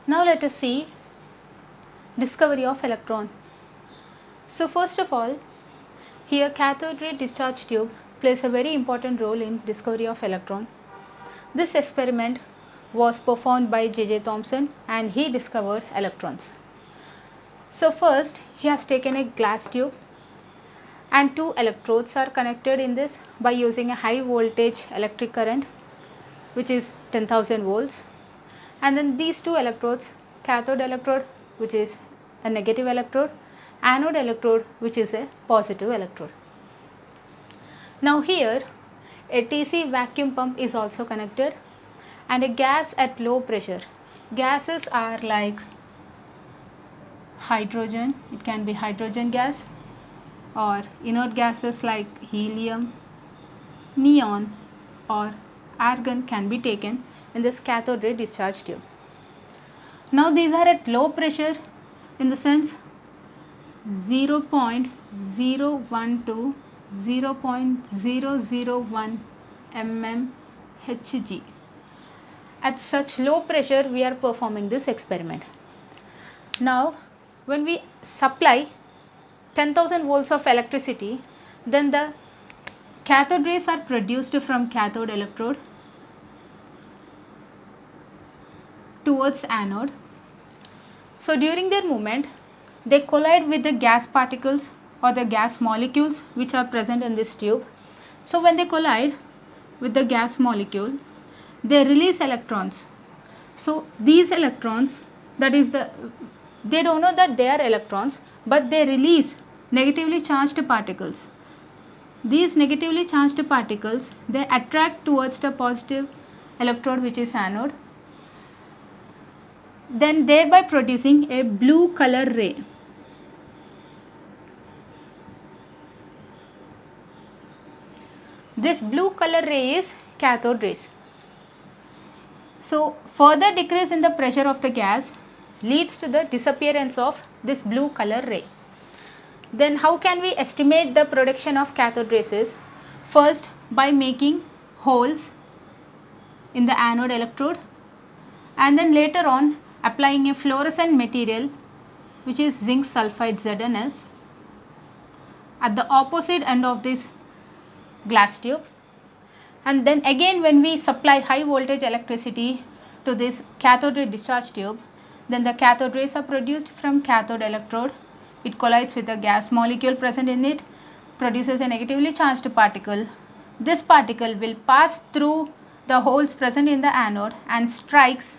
Now let us see discovery of electron. So first of all, here cathode ray discharge tube plays a very important role in discovery of electron. This experiment was performed by J.J. Thomson and he discovered electrons. So first he has taken a glass tube and two electrodes are connected in this by using a high voltage electric current which is 10,000 volts, and then these two electrodes, cathode electrode which is a negative electrode, anode electrode which is a positive electrode. Now here a TC vacuum pump is also connected and a gas at low pressure. Gases are like hydrogen, it can be hydrogen gas, or inert gases like helium, neon or argon can be taken in this cathode ray discharge tube. Now these are at low pressure in the sense 0.012 to 0.001 mmHg. At such low pressure we are performing this experiment. Now when we supply 10,000 volts of electricity, then the cathode rays are produced from cathode electrode towards anode. So during their movement they collide with the gas particles or the gas molecules which are present in this tube. So when they collide with the gas molecule, they release electrons. So these electrons, that is they don't know that they are electrons, but they release negatively charged particles. These negatively charged particles, they attract towards the positive electrode which is anode, then thereby producing a blue color ray. This blue color ray is cathode rays. So further decrease in the pressure of the gas leads to the disappearance of this blue color ray. Then how can we estimate the production of cathode rays is, first by making holes in the anode electrode and then later on applying a fluorescent material which is zinc sulfide ZnS at the opposite end of this glass tube, and then again when we supply high voltage electricity to this cathode ray discharge tube, then the cathode rays are produced from cathode electrode. It collides with a gas molecule present in it, produces a negatively charged particle. This particle will pass through the holes present in the anode and strikes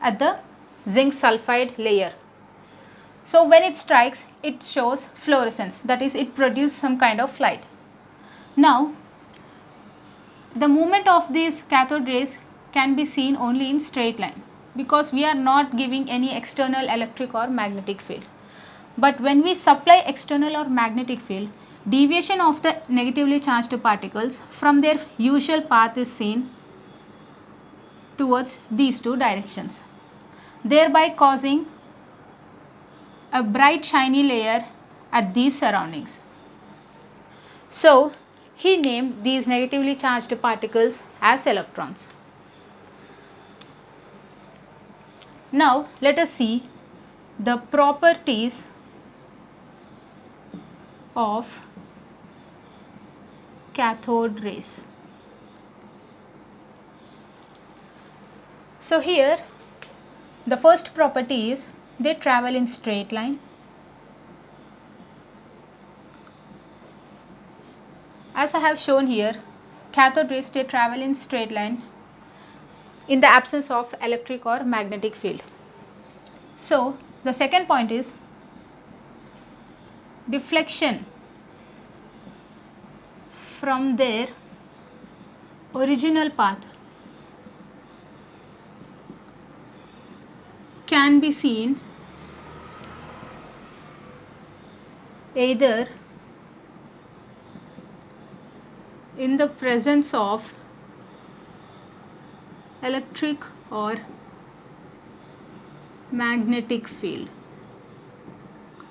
at the zinc sulfide layer. So when it strikes, it shows fluorescence, that is it produces some kind of light. Now the movement of these cathode rays can be seen only in straight line because we are not giving any external electric or magnetic field. But when we supply external or magnetic field, deviation of the negatively charged particles from their usual path is seen towards these two directions, thereby causing a bright shiny layer at these surroundings. So he named these negatively charged particles as electrons. Now let us see the properties of cathode rays. So here the first property is they travel in straight line. As I have shown here, cathode rays they travel in straight line in the absence of electric or magnetic field. So the second point is deflection from their original path can be seen either in the presence of electric or magnetic field.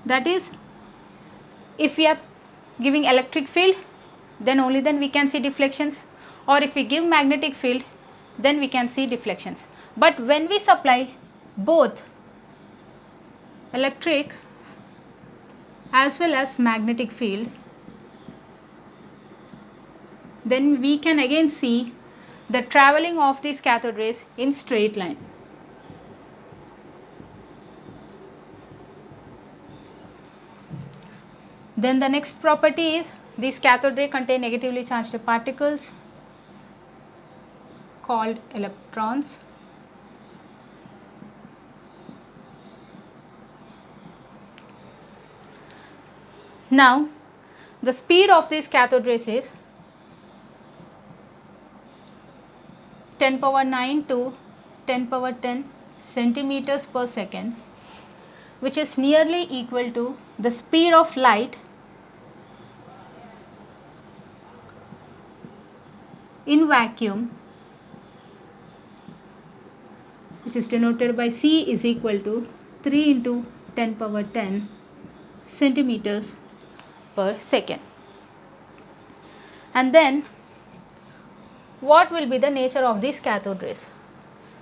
That is, if we are giving electric field, then only then we can see deflections, or if we give magnetic field, then we can see deflections. But when we supply both electric as well as magnetic field, then we can again see the travelling of these cathode rays in straight line. Then the next property is these cathode ray contain negatively charged particles called electrons. Now the speed of these cathode rays is 10 power 9 to 10 power 10 centimeters per second, which is nearly equal to the speed of light in vacuum, which is denoted by C is equal to 3 into 10 power 10 centimeters per second. And then what will be the nature of these cathode rays?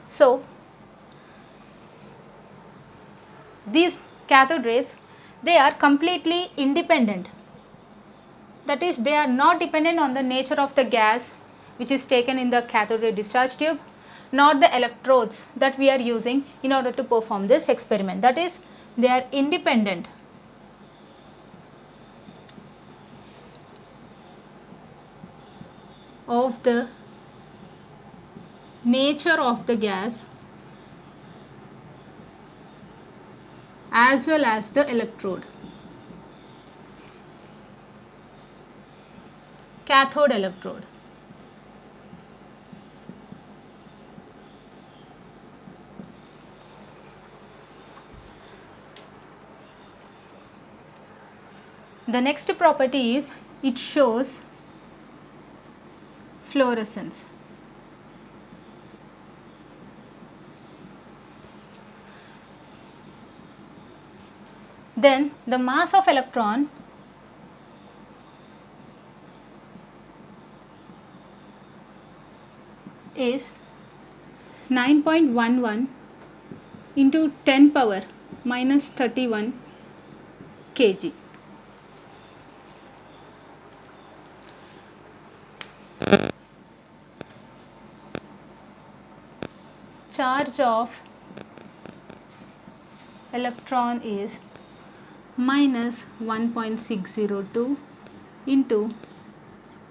So these cathode rays, they are completely independent. That is, they are not dependent on the nature of the gas which is taken in the cathode ray discharge tube, nor the electrodes that we are using in order to perform this experiment. That is, they are independent of the nature of the gas as well as the electrode. Cathode electrode. The next property is it shows fluorescence. Then the mass of electron is 9.11 into 10 power minus 31 kg. Charge of electron is minus 1.602 into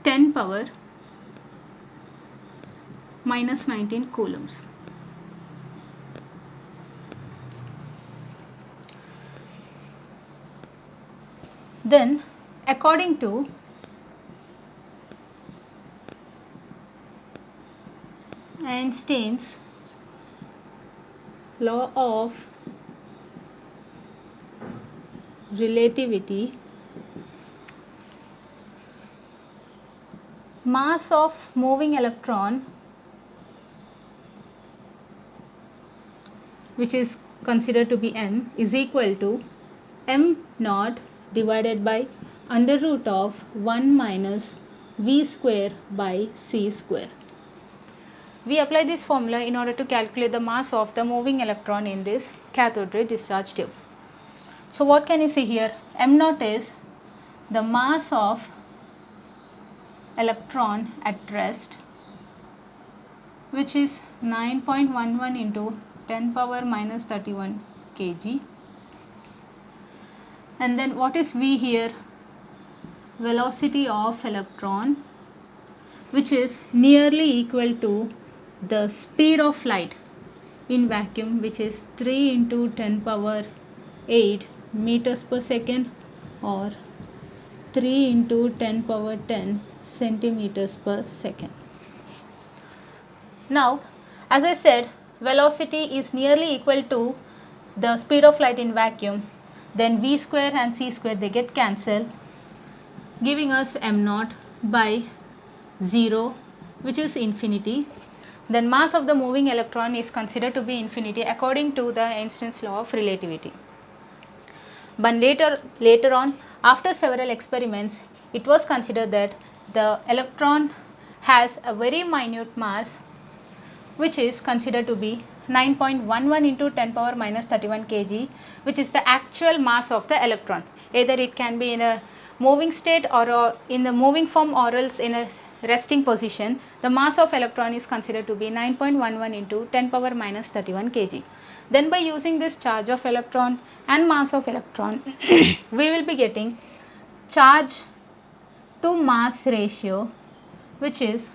10 power minus 19 coulombs. Then according to Einstein's law of relativity, mass of moving electron, which is considered to be m, is equal to m naught divided by under root of 1 minus v square by c square. We apply this formula in order to calculate the mass of the moving electron in this cathode ray discharge tube. So what can you see here? M naught is the mass of electron at rest, which is 9.11 into 10 power minus 31 kg. And then what is V here? Velocity of electron, which is nearly equal to the speed of light in vacuum, which is 3 into 10 power 8 meters per second, or 3 into 10 power 10 centimeters per second. Now, as I said, velocity is nearly equal to the speed of light in vacuum. Then v square and c square, they get cancelled, giving us m naught by 0, which is infinity. Then mass of the moving electron is considered to be infinity according to the Einstein's law of relativity. But later on, after several experiments, it was considered that the electron has a very minute mass, which is considered to be 9.11 into 10 power minus 31 kg, which is the actual mass of the electron. Either it can be in a moving state or in the moving form or else in a resting position. The mass of electron is considered to be 9.11 into 10 power minus 31 kg. Then by using this charge of electron and mass of electron, we will be getting charge to mass ratio, which is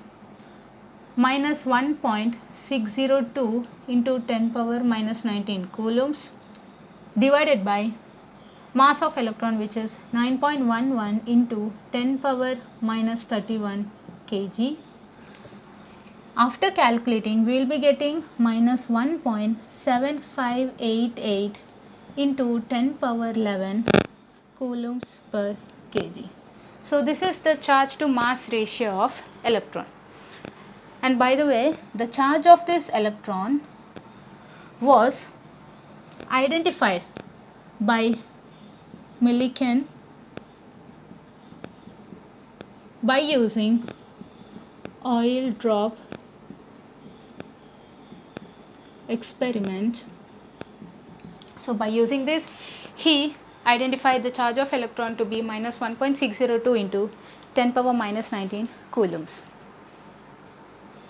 minus 1.602 into 10 power minus 19 coulombs divided by mass of electron, which is 9.11 into 10 power minus 31 kg. After calculating, we will be getting minus 1.7588 into 10 power 11 coulombs per kg. So this is the charge to mass ratio of electron. And by the way, the charge of this electron was identified by Millikan by using oil drop experiment. So by using this, he identified the charge of electron to be minus 1.602 into 10 power minus 19 coulombs.